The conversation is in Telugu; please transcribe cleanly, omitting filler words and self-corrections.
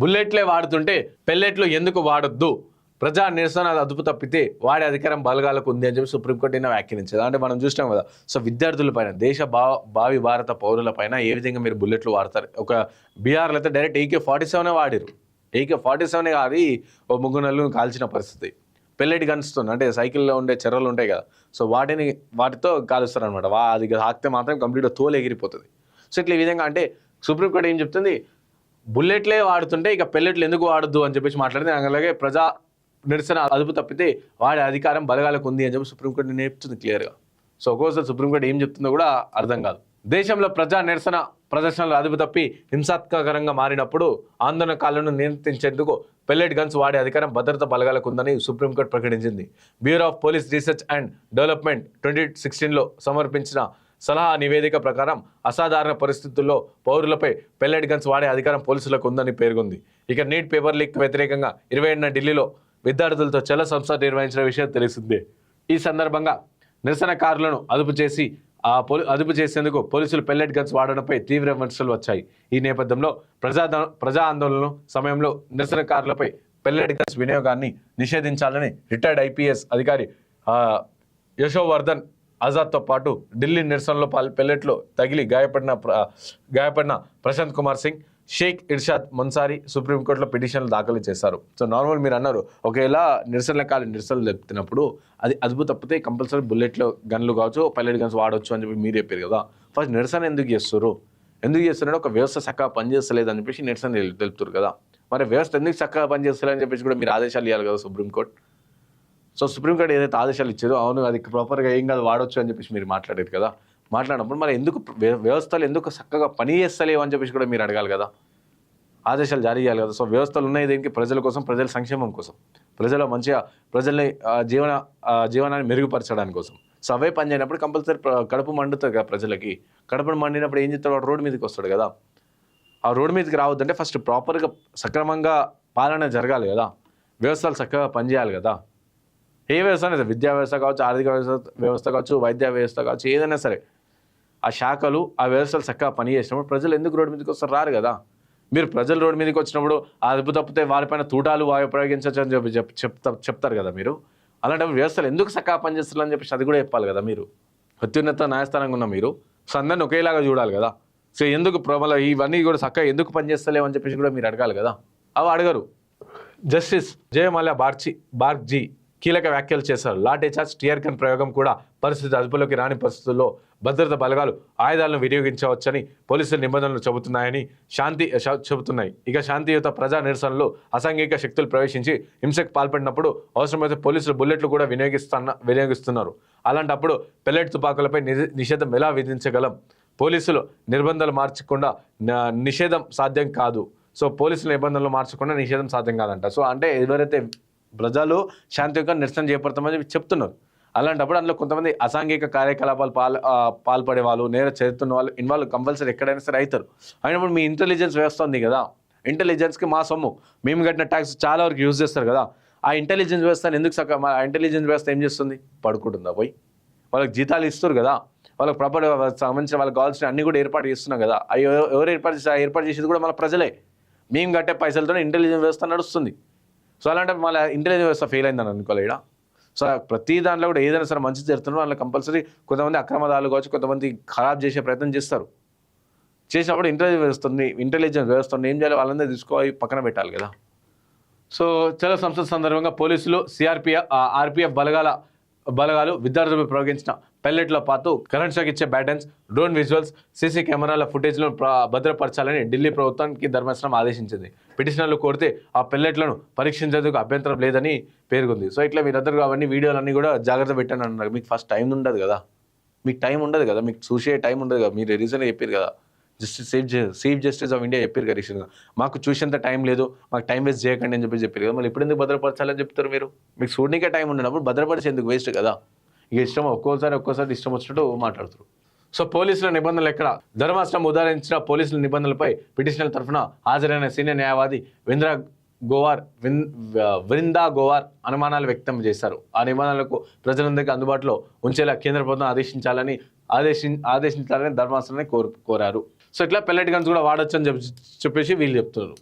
బుల్లెట్లే వాడుతుంటే పెల్లెట్లు ఎందుకు వాడొద్దు, ప్రజా నిరసన అదుపు తప్పితే వాడే అధికారం బలగాలకు ఉంది అని చెప్పి సుప్రీంకోర్టు నిన్న వ్యాఖ్యానించింది. అంటే మనం చూసినాం కదా. సో విద్యార్థులపైన, దేశ భావి భారత పౌరులపైన ఏ విధంగా మీరు బుల్లెట్లు వాడతారు. ఒక బీహార్లో అయితే డైరెక్ట్ AK-47 వాడిరు. AK-47 కాదు, ఓ ముగ్గురు నలుగురు కాల్చిన పరిస్థితి. పెల్లెట్ గన్స్తో, అంటే సైకిల్లో ఉండే చెర్రలు ఉంటాయి కదా, సో వాటితో కాలుస్తారు అనమాట. అది తాకితే మాత్రం కంప్లీట్గా తోలు ఎగిరిపోతుంది. సో ఇట్లా ఈ విధంగా అంటే సుప్రీంకోర్టు ఏం చెప్తుంది, బుల్లెట్లే వాడుతుంటే ఇక పెల్లెట్లు ఎందుకు వాడద్దు అని చెప్పేసి మాట్లాడింది. అలాగే ప్రజా నిరసన అదుపు తప్పితే వాడే అధికారం బలగాలకు ఉంది అని చెప్పి సుప్రీంకోర్టు నేర్పుతుంది క్లియర్గా. సో ఒక్కోసారి సుప్రీంకోర్టు ఏం చెప్తుందో కూడా అర్థం కాదు. దేశంలో ప్రజా నిరసన ప్రదర్శనలు అదుపు తప్పి హింసాత్మకంగా మారినప్పుడు ఆందోళనకారులను నియంత్రించేందుకు పెల్లెట్ గన్స్ వాడే అధికారం భద్రతా బలగాలకు ఉందని సుప్రీంకోర్టు ప్రకటించింది. Bureau of Police Research and Development 2016లో సమర్పించిన సలహా నివేదిక ప్రకారం అసాధారణ పరిస్థితుల్లో పౌరులపై పెల్లెట్ గన్స్ వాడే అధికారం పోలీసులకు ఉందని పేర్కొంది. ఇక నీట్ పేపర్ లీక్ వ్యతిరేకంగా 27న ఢిల్లీలో విద్యార్థులతో చల సంస్థ నిర్వహించిన విషయం తెలిసిందే. ఈ సందర్భంగా నిరసనకారులను అదుపు చేసేందుకు పోలీసులు పెల్లెట్ గన్స్ వాడడంపై తీవ్ర విమర్శలు వచ్చాయి. ఈ నేపథ్యంలో ప్రజా ఆందోళన సమయంలో నిరసనకారులపై పెల్లెట్ గన్స్ వినియోగాన్ని నిషేధించాలని రిటైర్డ్ IPS అధికారి యశోవర్ధన్ ఆజాద్తో పాటు ఢిల్లీ నిరసనలో పెల్లెట్లో తగిలి గాయపడిన ప్రశాంత్ కుమార్ సింగ్, షేక్ ఇర్షాద్ మన్సారీ సుప్రీంకోర్టులో పిటిషన్లు దాఖలు చేశారు. సో నార్మల్ మీరు అన్నారు, ఒకవేళ నిరసనలు చెప్తున్నప్పుడు అది అదుపు తప్పితే కంపల్సరీ బుల్లెట్లు గన్లు కావచ్చు, పెల్లెట్ గన్స్ వాడవచ్చు అని చెప్పి మీరు చెప్పారు కదా. ఫస్ట్ నిరసన ఎందుకు చేస్తున్నారో ఒక వ్యవస్థ చక్కగా పనిచేస్తలేదు అని చెప్పేసి నిరసన తెలుపుతారు కదా. మరి వ్యవస్థ ఎందుకు చక్కగా పనిచేస్తలేదు అని చెప్పేసి కూడా మీరు ఆదేశాలు ఇవ్వాలి కదా సుప్రీంకోర్టు. సో సుప్రీంకోర్టు ఏదైతే ఆదేశాలు ఇచ్చారో అవును అది ప్రాపర్గా ఏం కాదు వాడవచ్చు అని చెప్పేసి మీరు మాట్లాడారు కదా. మాట్లాడినప్పుడు మరి ఎందుకు వ్యవస్థలు ఎందుకు చక్కగా పని చేస్తలేవు అని చెప్పేసి కూడా మీరు అడగాలి కదా, ఆదేశాలు జారీ చేయాలి కదా. సో వ్యవస్థలు ఉన్నాయి దేనికి, ప్రజల కోసం, ప్రజల సంక్షేమం కోసం, ప్రజల మంచిగా ప్రజల్ని జీవనాన్ని మెరుగుపరచడానికి కోసం. సో అవే పని చేయనప్పుడు కంపల్సరీ కడుపు మండుతుంది కదా ప్రజలకి. కడుపు మండినప్పుడు ఏం చేస్తాడు, వాడు రోడ్డు మీదకి వస్తాడు కదా. ఆ రోడ్డు మీదకి రావద్దంటే ఫస్ట్ ప్రాపర్గా సక్రమంగా పాలన జరగాలి కదా, వ్యవస్థలు చక్కగా పనిచేయాలి కదా. ఏ వ్యవస్థ అయినా సరే, విద్యా వ్యవస్థ కావచ్చు, ఆర్థిక వ్యవస్థ కావచ్చు, వైద్య వ్యవస్థ కావచ్చు, ఏదైనా సరే ఆ శాఖలు ఆ వ్యవస్థలు చక్కగా పనిచేసినప్పుడు ప్రజలు ఎందుకు రోడ్డు మీదకి వస్తారు, రారు కదా. మీరు ప్రజలు రోడ్డు మీదకి వచ్చినప్పుడు అదుపు తప్పితే వారిపైన తూటాలు ప్రయోగించవచ్చు అని చెప్తారు కదా మీరు. అలాంటప్పుడు వ్యవస్థలు ఎందుకు చక్కగా పనిచేస్తారని చెప్పేసి అది కూడా చెప్పాలి కదా మీరు. అత్యున్నత న్యాయస్థానంగా ఉన్న మీరు సో అందరిని ఒకేలాగా చూడాలి కదా. సో ఎందుకు ఇవన్నీ కూడా చక్కగా ఎందుకు పనిచేస్తలేవు అని చెప్పేసి కూడా మీరు అడగాలి కదా. అవి అడగరు. జస్టిస్ జయమాల్యా బార్గ్జీ కీలక వ్యాఖ్యలు చేశారు. లాఠీచార్జ్, టియర్ గన్ ప్రయోగం కూడా పరిస్థితి అదుపులోకి రాని పరిస్థితుల్లో భద్రతా బలగాలు ఆయుధాలను వినియోగించవచ్చని పోలీసులు నిబంధనలు చెబుతున్నాయి. ఇక శాంతియుత ప్రజా నిరసనలో అసాంఘిక శక్తులు ప్రవేశించి హింసకు పాల్పడినప్పుడు అవసరమైతే పోలీసులు బుల్లెట్లు కూడా వినియోగిస్తున్నారు. అలాంటప్పుడు పెల్లెట్ తుపాకులపై నిషేధం ఎలా విధించగలం? పోలీసులు నిర్బంధాలు మార్చకుండా నిషేధం సాధ్యం కాదు. సో పోలీసుల నిబంధనలు మార్చకుండా నిషేధం సాధ్యం కాదంట. సో అంటే ఎవరైతే ప్రజలు శాంతియుతంగా నిరసన చేపడతామని చెప్తున్నారు, అలాంటప్పుడు అందులో కొంతమంది అసాంఘిక కార్యకలాపాలు పాల్పడే వాళ్ళు, నేర చేస్తున్న వాళ్ళు ఇన్వాల్వ్ కంపల్సరీ ఎక్కడైనా సరే అవుతారు. అయినప్పుడు మీ ఇంటెలిజెన్స్ వ్యవస్థ ఉంది కదా, ఇంటెలిజెన్స్కి మా సొమ్ము, మేము కట్టిన ట్యాక్స్ చాలా వరకు యూజ్ చేస్తారు కదా. ఆ ఇంటెలిజెన్స్ వ్యవస్థను ఎందుకు ఆ ఇంటెలిజెన్స్ వ్యవస్థ ఏం చేస్తుంది, పడుకుంటుందా పోయి? వాళ్ళకి జీతాలు ఇస్తారు కదా, వాళ్ళకి ప్రాపర్ సంబంధించిన వాళ్ళకి కావాల్సిన అన్ని కూడా ఏర్పాటు చేస్తున్నాం కదా. అవి ఎవరు ఏర్పాటు చేసేది కూడా మన ప్రజలే. మేము కట్టే పైసలతో ఇంటెలిజెన్స్ వ్యవస్థ నడుస్తుంది. సో అలాంటి మళ్ళీ ఇంటెలిజెన్స్ వ్యవస్థ ఫెయిల్ అయిందని అనుకోవాలి ఇక్కడ. సో ప్రతి దాంట్లో కూడా ఏదైనా సరే మంచి జరుగుతున్నా వాళ్ళకి కంపల్సరీ కొంతమంది అక్రమదారులు కావచ్చు, కొంతమంది ఖరాబ్ చేసే ప్రయత్నం చేస్తారు. చేసినప్పుడు ఇంటెలిజెన్స్ వ్యవస్థను ఏం చేయాలి, వాళ్ళందరూ తీసుకోవాలి, పక్కన పెట్టాలి కదా. సో చలో సంస్థ సందర్భంగా పోలీసులు, RPF బలగాలు విద్యార్థులపై ప్రయోగించిన పెల్లెట్ల పాటు కరెంట్ షాక్ ఇచ్చే బ్యాటన్స్, డ్రోన్ విజువల్స్, CC కెమెరాల ఫుటేజ్లను భద్రపరచాలని ఢిల్లీ ప్రభుత్వానికి ధర్మాసనం ఆదేశించింది. పిటిషనర్లు కోరితే ఆ పెల్లెట్లను పరీక్షించేందుకు అభ్యంతరం లేదని పేర్కొంది. సో ఇట్లా మీరందరూ అవన్నీ వీడియోలన్నీ కూడా జాగ్రత్త పెట్టండి అన్నారు. మీకు ఫస్ట్ టైం ఉండదు కదా, మీకు చూసే టైం ఉండదు కదా. మీరు రీజన్గా చెప్పారు కదా, చీఫ్ జస్టిస్ ఆఫ్ ఇండియా చెప్పారు కదా రీసెంట్గా, మాకు చూసేంత టైం లేదు, మాకు టైం వేస్ట్ చేయకండి అని చెప్పారు కదా. మళ్ళీ ఇప్పుడు ఎందుకు భద్రపరచాలని చెప్తారు మీరు? మీకు చూడనికే టైం ఉండేటప్పుడు భద్రపరిచేందుకు వేస్ట్ కదా. ఇక ఒక్కోసారి ఇష్టం వచ్చినట్టు మాట్లాడుతారు. సో పోలీసుల నిబంధనలు ఎక్కడ? ధర్మాసనం ఉదాహరించిన పోలీసుల నిబంధనలపై పిటిషనర్ తరఫున హాజరైన సీనియర్ న్యాయవాది వృందా గోవార్ అనుమానాలు వ్యక్తం చేశారు. ఆ నిబంధనలకు ప్రజలందరికీ అందుబాటులో ఉంచేలా కేంద్ర ప్రభుత్వం ఆదేశించాలని ధర్మాసనాన్ని కోరారు. సో ఇట్లా పెల్లెట్ గన్స్ కూడా వాడొచ్చు అని చెప్పేసి వీళ్ళు చెప్తున్నారు.